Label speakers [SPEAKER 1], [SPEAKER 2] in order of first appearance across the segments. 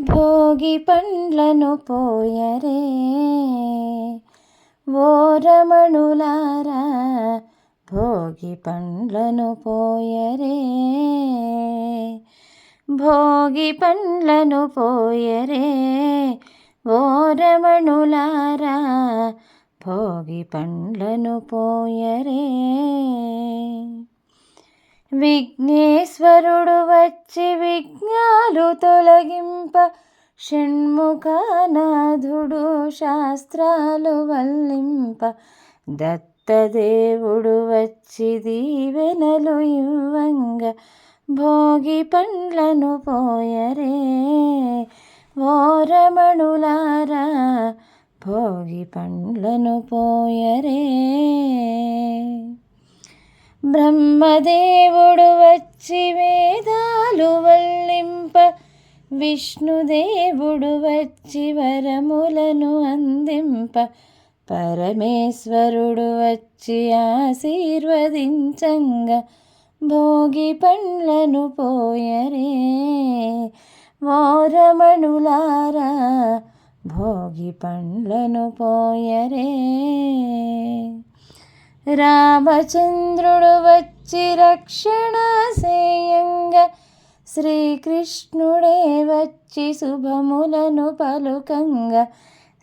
[SPEAKER 1] భోగి పండ్లను పోయరే ఓ రమణులారా, భోగి పండ్లను పోయరే, భోగి పండ్లను పోయరే ఓ రమణులారా, భోగి పండ్లను పోయరే. విఘ్నేశ్వరుడు వచ్చి విఘ్నాలు తొలగింప, షణ్ముఖనాథుడు శాస్త్రాలు వల్లింప, దత్తదేవుడు వచ్చి దీవెనలు ఇవ్వంగ, భోగి పండ్లను పోయరే ఓ రమణులారా, భోగి పండ్లను పోయరే. బ్రహ్మదేవుడు వచ్చి వేదాలు వల్లింప, విష్ణుదేవుడు వచ్చి వరములను అందింప, పరమేశ్వరుడు వచ్చి ఆశీర్వదించంగ, భోగి పండ్లను పోయరే ఓ రమణులారా, భోగి పండ్లను పోయరే. రామచంద్రుడు వచ్చి రక్షణ సేయంగ, శ్రీకృష్ణుడే వచ్చి శుభములను పలుకంగ,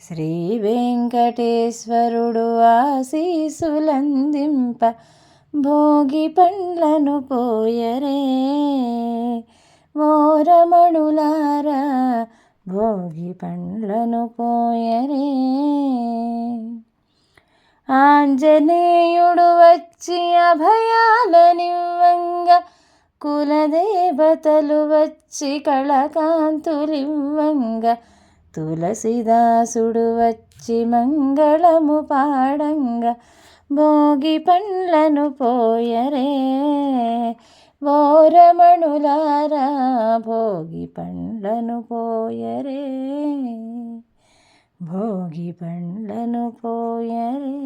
[SPEAKER 1] శ్రీ వెంకటేశ్వరుడు ఆశీసులందింప, భోగి పండ్లను పోయరే ఓ రమణులారా, భోగి పండ్లను పోయరే. ఆంజనేయుడు వచ్చి అభయాలనివ్వంగ, కులదేవతలు వచ్చి కళకాంతులివ్వంగ, తులసిదాసుడు వచ్చి మంగళము పాడంగ, భోగి పండ్లను పోయరే ఓ రమణులారా, భోగి పండ్లను పోయరే, భోగి పండ్లను పోయరే.